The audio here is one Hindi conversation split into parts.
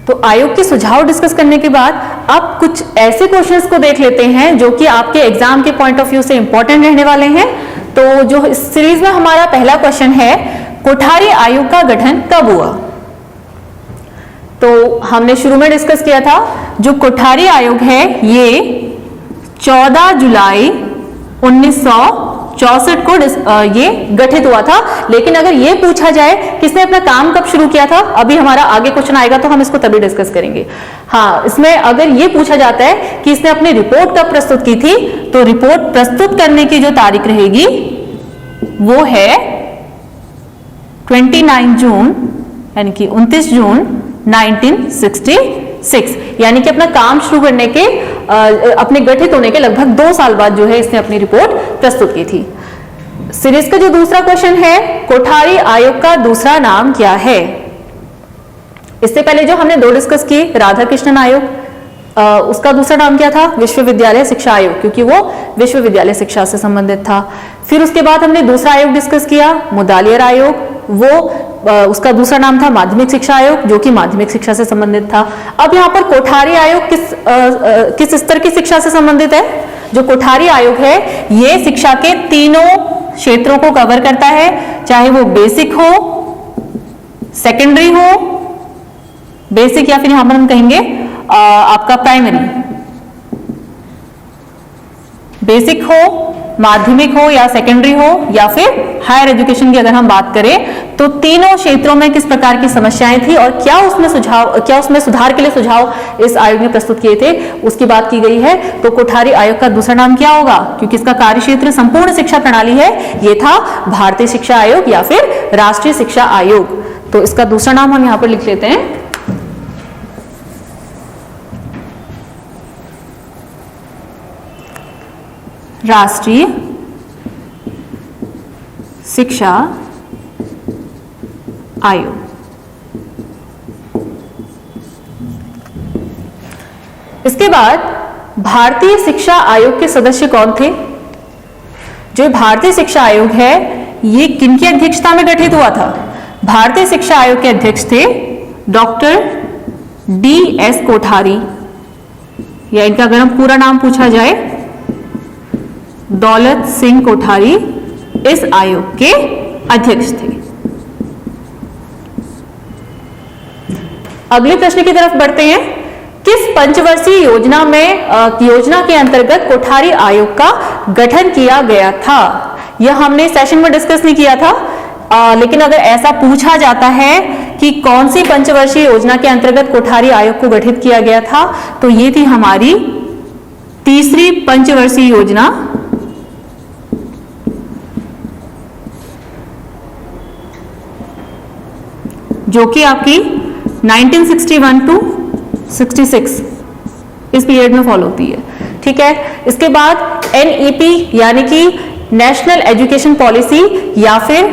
तो आयोग के सुझाव डिस्कस करने के बाद अब कुछ ऐसे क्वेश्चंस को देख लेते हैं जो कि आपके एग्जाम के पॉइंट ऑफ व्यू से इंपॉर्टेंट रहने वाले हैं। तो जो इस सीरीज में हमारा पहला क्वेश्चन है, कोठारी आयोग का गठन कब हुआ? तो हमने शुरू में डिस्कस किया था, जो कोठारी आयोग है ये 14 जुलाई 1964 को ये गठित हुआ था। लेकिन अगर ये पूछा जाए किसने अपना काम कब शुरू किया था, अभी हमारा आगे क्वेश्चन आएगा तो हम इसको तभी डिस्कस करेंगे। हाँ, इसमें अगर ये पूछा जाता है कि इसने अपनी रिपोर्ट कब प्रस्तुत की थी, तो रिपोर्ट प्रस्तुत करने की जो तारीख रहेगी वो है 29 जून यानी कि 29 जून 1966, यानी कि अपना काम शुरू करने के अपने गठित होने के लगभग 2 साल बाद जो है इसने अपनी रिपोर्ट प्रस्तुत की थी। सीरीज का जो दूसरा क्वेश्चन है, कोठारी आयोग का दूसरा नाम क्या है? इससे पहले जो हमने 2 डिस्कस की, राधा कृष्णन आयोग, उसका दूसरा नाम क्या था? विश्वविद्यालय शिक्षा आयोग, क्योंकि वो विश्वविद्यालय शिक्षा से संबंधित था। फिर उसके बाद हमने दूसरा आयोग डिस्कस किया, मुदालियर आयोग, वो उसका दूसरा नाम था माध्यमिक शिक्षा आयोग, जो कि माध्यमिक शिक्षा से संबंधित था। अब यहाँ पर कोठारी आयोग किस स्तर की शिक्षा से संबंधित है? जो कोठारी आयोग है ये शिक्षा के तीनों क्षेत्रों को कवर करता है, चाहे वो बेसिक हो, सेकेंडरी हो, बेसिक या फिर यहां पर हम कहेंगे आपका प्राइमरी, बेसिक हो, माध्यमिक हो या सेकेंडरी हो, या फिर हायर एजुकेशन की अगर हम बात करें तो तीनों क्षेत्रों में किस प्रकार की समस्याएं थी और क्या उसमें सुधार के लिए सुझाव इस आयोग ने प्रस्तुत किए थे, उसकी बात की गई है। तो कोठारी आयोग का दूसरा नाम क्या होगा? क्योंकि इसका कार्यक्षेत्र संपूर्ण शिक्षा प्रणाली है, ये था भारतीय शिक्षा आयोग या फिर राष्ट्रीय शिक्षा आयोग। तो इसका दूसरा नाम हम यहां पर लिख लेते हैं, राष्ट्रीय शिक्षा आयोग। इसके बाद भारतीय शिक्षा आयोग के सदस्य कौन थे? जो भारतीय शिक्षा आयोग है ये किनकी अध्यक्षता में गठित हुआ था? भारतीय शिक्षा आयोग के अध्यक्ष थे डॉक्टर DS कोठारी, या इनका अगर हम पूरा नाम पूछा जाए दौलत सिंह कोठारी इस आयोग के अध्यक्ष थे। अगले प्रश्न की तरफ बढ़ते हैं। किस पंचवर्षीय योजना के अंतर्गत कोठारी आयोग का गठन किया गया था? यह हमने सेशन में डिस्कस नहीं किया था, लेकिन अगर ऐसा पूछा जाता है कि कौन सी पंचवर्षीय योजना के अंतर्गत कोठारी आयोग को गठित किया गया था, तो ये थी हमारी तीसरी पंचवर्षीय योजना, जो कि आपकी 1961 to 66 इस पीरियड में फॉलो होती है। ठीक है, इसके बाद NEP यानी कि नेशनल एजुकेशन पॉलिसी या फिर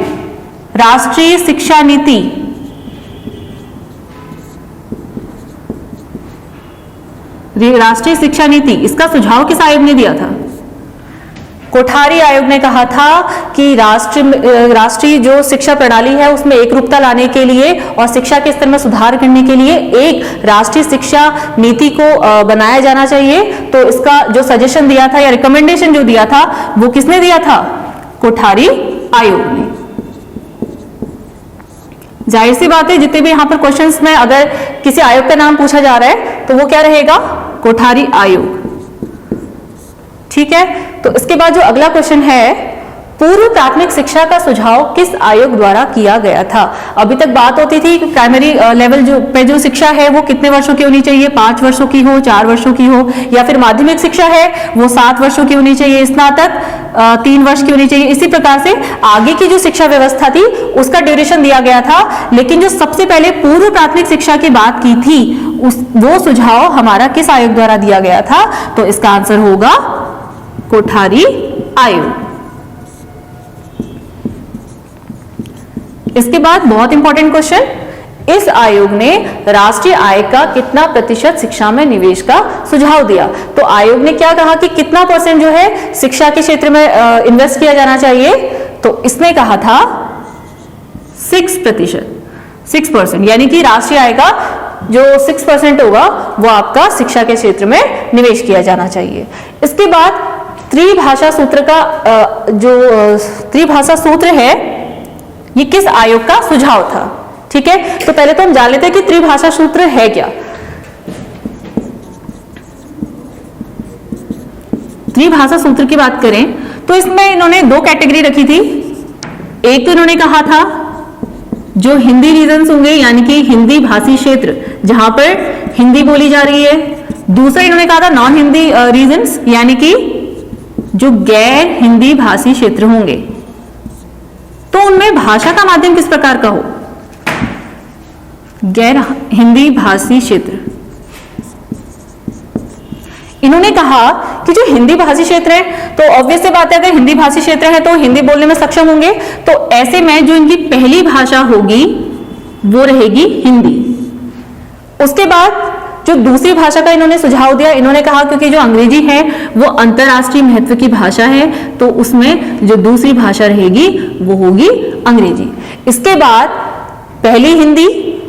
राष्ट्रीय शिक्षा नीति, राष्ट्रीय शिक्षा नीति, इसका सुझाव किस आयोग ने दिया था? कोठारी आयोग ने कहा था कि राष्ट्रीय जो शिक्षा प्रणाली है उसमें एकरूपता लाने के लिए और शिक्षा के स्तर में सुधार करने के लिए एक राष्ट्रीय शिक्षा नीति को बनाया जाना चाहिए। तो इसका जो सजेशन दिया था या रिकमेंडेशन जो दिया था वो किसने दिया था? कोठारी आयोग ने। जाहिर सी बात है, जितने भी यहाँ पर क्वेश्चंस में अगर किसी आयोग का नाम पूछा जा रहा है तो वो क्या रहेगा? कोठारी आयोग। ठीक है, तो इसके बाद जो अगला क्वेश्चन है, पूर्व प्राथमिक शिक्षा का सुझाव किस आयोग द्वारा किया गया था? अभी तक बात होती थी कि प्राइमरी लेवल जो शिक्षा है वो कितने वर्षों की होनी चाहिए? 5 वर्षों की हो, 4 वर्षों की हो, या फिर माध्यमिक शिक्षा है वो 7 वर्षों की होनी चाहिए, स्नातक 3 वर्ष की होनी चाहिए। इसी प्रकार से आगे की जो शिक्षा व्यवस्था थी उसका ड्यूरेशन दिया गया था, लेकिन जो सबसे पहले पूर्व प्राथमिक शिक्षा की बात की थी वो सुझाव हमारा किस आयोग द्वारा दिया गया था? तो इसका आंसर होगा कोठारी आयोग। इसके बाद बहुत इंपॉर्टेंट क्वेश्चन, इस आयोग ने राष्ट्रीय आय का कितना प्रतिशत शिक्षा में निवेश का सुझाव दिया? तो आयोग ने क्या कहा कि कितना % जो है शिक्षा के क्षेत्र में इन्वेस्ट किया जाना चाहिए? तो इसने कहा था 6%, यानी कि राष्ट्रीय आय का जो 6% होगा वो आपका शिक्षा के क्षेत्र में निवेश किया जाना चाहिए। इसके बाद त्रिभाषा सूत्र का जो त्रिभाषा सूत्र है ये किस आयोग का सुझाव था? ठीक है, तो पहले तो हम जान लेते हैं कि त्रिभाषा सूत्र है क्या। त्रिभाषा सूत्र की बात करें तो इसमें इन्होंने दो कैटेगरी रखी थी। एक तो इन्होंने कहा था जो हिंदी रीजन्स होंगे यानी कि हिंदी भाषी क्षेत्र जहां पर हिंदी बोली जा रही है। दूसरा इन्होंने कहा था नॉन हिंदी रीजन्स यानी कि जो गैर हिंदी भाषी क्षेत्र होंगे। तो उनमें भाषा का माध्यम किस प्रकार का हो? गैर हिंदी भाषी क्षेत्र। इन्होंने कहा कि जो हिंदी भाषी क्षेत्र है तो ऑब्वियस सी बात है अगर हिंदी भाषी क्षेत्र है तो हिंदी बोलने में सक्षम होंगे, तो ऐसे में जो इनकी पहली भाषा होगी वो रहेगी हिंदी। उसके बाद जो दूसरी भाषा का इन्होंने सुझाव दिया, इन्होंने कहा क्योंकि जो अंग्रेजी है वो अंतरराष्ट्रीय महत्व की भाषा है तो उसमें जो दूसरी भाषा रहेगी वो होगी अंग्रेजी। इसके बाद पहली हिंदी,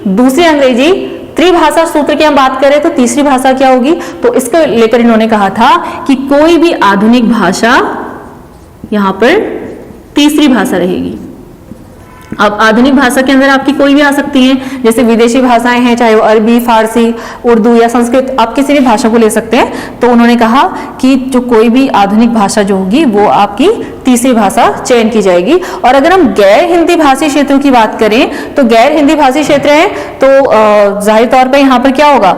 दूसरी अंग्रेजी, त्रिभाषा सूत्र की हम बात करें तो तीसरी भाषा क्या होगी? तो इसको लेकर इन्होंने कहा था कि कोई भी आधुनिक भाषा यहां पर तीसरी भाषा रहेगी। अब आधुनिक भाषा के अंदर आपकी कोई भी आ सकती है, जैसे विदेशी भाषाएं हैं, चाहे वो अरबी, फारसी, उर्दू या संस्कृत, आप किसी भी भाषा को ले सकते हैं। तो उन्होंने कहा कि जो कोई भी आधुनिक भाषा जो होगी वो आपकी तीसरी भाषा चयन की जाएगी। और अगर हम गैर हिंदी भाषी क्षेत्रों की बात करें तो गैर हिंदी भाषी क्षेत्र है तो जाहिर तौर पर यहाँ पर क्या होगा,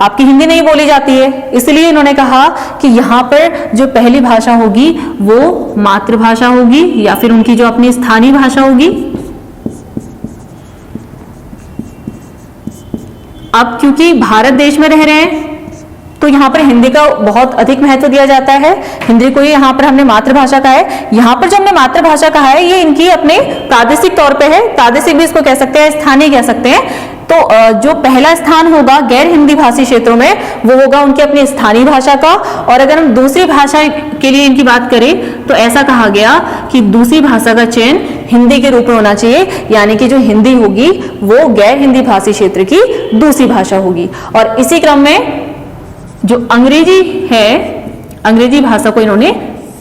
आपकी हिंदी नहीं बोली जाती है, इसलिए इन्होंने कहा कि यहाँ पर जो पहली भाषा होगी वो मातृभाषा होगी या फिर उनकी जो अपनी स्थानीय भाषा होगी। अब क्योंकि भारत देश में रह रहे हैं तो यहाँ पर हिंदी का बहुत अधिक महत्व दिया जाता है। हिंदी को यहाँ पर हमने मातृभाषा कहा है। यहाँ पर जो हमने मातृभाषा कहा है ये इनकी अपने प्रादेशिक तौर पे है, प्रादेशिक भी इसको कह सकते हैं, स्थानीय कह सकते हैं। तो जो पहला स्थान होगा गैर हिंदी भाषी क्षेत्रों में वो होगा उनकी अपनी स्थानीय भाषा का। और अगर हम दूसरी भाषा के लिए इनकी बात करें तो ऐसा कहा गया कि दूसरी भाषा का चयन हिंदी के रूप में होना चाहिए, यानी कि जो हिंदी होगी वो गैर हिंदी भाषी क्षेत्र की दूसरी भाषा होगी। और इसी क्रम में जो अंग्रेजी है, अंग्रेजी भाषा को इन्होंने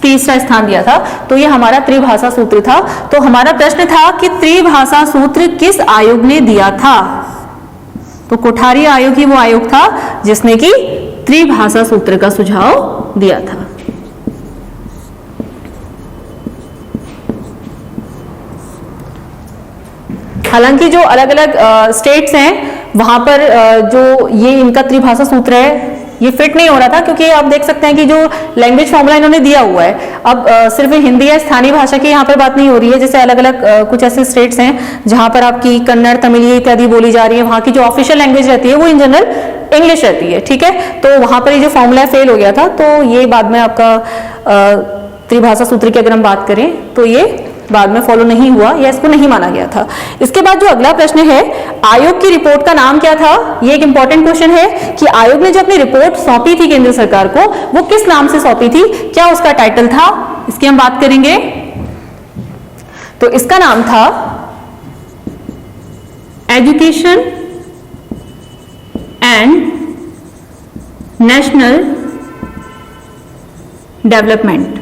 तीसरा स्थान दिया था। तो ये हमारा त्रिभाषा सूत्र था। तो हमारा प्रश्न था कि त्रिभाषा सूत्र किस आयोग ने दिया था? तो कोठारी आयोग ही वो आयोग था जिसने कि त्रिभाषा सूत्र का सुझाव दिया था। हालांकि जो अलग अलग स्टेट्स हैं वहां पर जो ये इनका त्रिभाषा सूत्र है ये फिट नहीं हो रहा था, क्योंकि आप देख सकते हैं कि जो लैंग्वेज फॉर्मूला इन्होंने दिया हुआ है, अब सिर्फ हिंदी या स्थानीय भाषा की यहाँ पर बात नहीं हो रही है। जैसे अलग अलग कुछ ऐसे स्टेट्स हैं जहां पर आपकी कन्नड़, तमिल इत्यादि बोली जा रही है, वहां की जो ऑफिशियल लैंग्वेज रहती है वो इन जनरल इंग्लिश रहती है। ठीक है, तो वहां पर ये जो फॉर्मूला फेल हो गया था, तो ये बाद में आपका त्रिभाषा सूत्र की अगर हम बात करें तो ये बाद में फॉलो नहीं हुआ या इसको नहीं माना गया था। इसके बाद जो अगला प्रश्न है, आयोग की रिपोर्ट का नाम क्या था? ये एक इंपॉर्टेंट क्वेश्चन है कि आयोग ने जो अपनी रिपोर्ट सौंपी थी केंद्र सरकार को वो किस नाम से सौंपी थी, क्या उसका टाइटल था, इसकी हम बात करेंगे। तो इसका नाम था एजुकेशन एंड नेशनल डेवलपमेंट।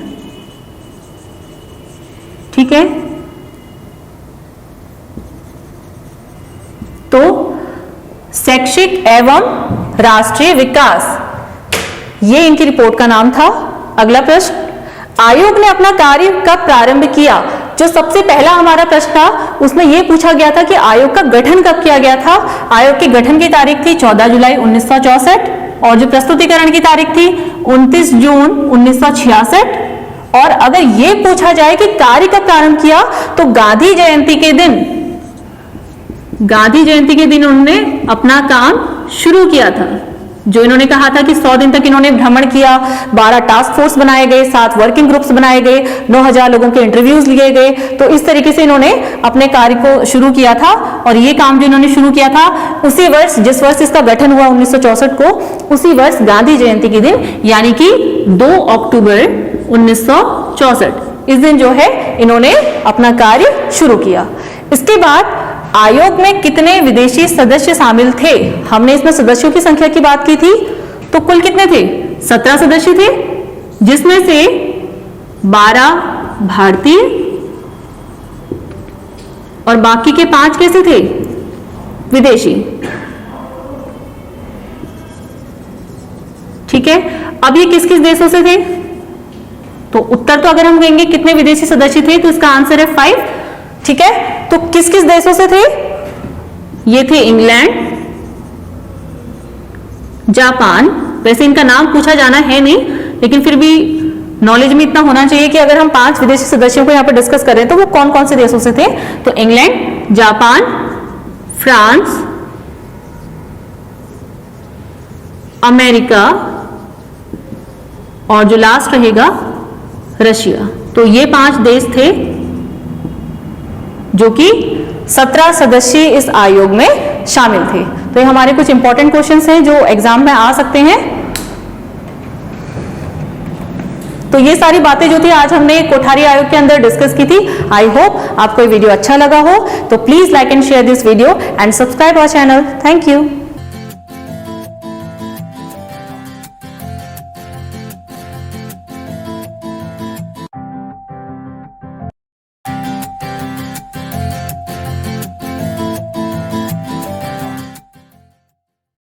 ठीक है, तो शैक्षिक एवं राष्ट्रीय विकास, ये इनकी रिपोर्ट का नाम था। अगला प्रश्न, आयोग ने अपना कार्य कब प्रारंभ किया? जो सबसे पहला हमारा प्रश्न था उसमें यह पूछा गया था कि आयोग का गठन कब किया गया था। आयोग के गठन की तारीख थी 14 जुलाई 1964 और जो प्रस्तुतिकरण की तारीख थी 29 जून 1966। और अगर ये पूछा जाए कि कार्य कब प्रारंभ किया तो गांधी जयंती के दिन, गांधी जयंती के दिन उन्होंने अपना काम शुरू किया था। जो इन्होंने कहा था कि 100 दिन तक इन्होंने भ्रमण किया, 12 टास्क फोर्स बनाए गए, 7 वर्किंग ग्रुप्स बनाए गए, 9000 लोगों के इंटरव्यूज लिए गए। तो इस तरीके से इन्होंने अपने कार्य को शुरू किया था। और ये काम जो इन्होंने शुरू किया था उसी वर्ष, जिस वर्ष इसका गठन हुआ 1964 को, उसी वर्ष गांधी जयंती के दिन यानी कि 2 अक्टूबर 1964 इस दिन जो है इन्होंने अपना कार्य शुरू किया। इसके बाद आयोग में कितने विदेशी सदस्य शामिल थे? हमने इसमें सदस्यों की संख्या की बात की थी, तो कुल कितने थे? 17 सदस्य थे, जिसमें से 12 भारतीय और बाकी के 5 कैसे थे? विदेशी। ठीक है, अब ये किस किस देशों से थे? तो उत्तर तो अगर हम कहेंगे कितने विदेशी सदस्य थे, तो इसका आंसर है 5। ठीक है, तो किस किस देशों से थे? ये थे इंग्लैंड, जापान, वैसे इनका नाम पूछा जाना है नहीं, लेकिन फिर भी नॉलेज में इतना होना चाहिए कि अगर हम 5 विदेशी सदस्यों को यहां पर डिस्कस करें तो वो कौन कौन से देशों से थे? तो इंग्लैंड, जापान, फ्रांस, अमेरिका और जो लास्ट रहेगा रशिया। तो ये 5 देश थे जो कि 17 सदस्यीय इस आयोग में शामिल थे। तो ये हमारे कुछ इंपॉर्टेंट क्वेश्चंस हैं जो एग्जाम में आ सकते हैं। तो ये सारी बातें जो थी आज हमने कोठारी आयोग के अंदर डिस्कस की थी। आई होप आपको ये वीडियो अच्छा लगा हो, तो please like and share this video and subscribe our channel. Thank you.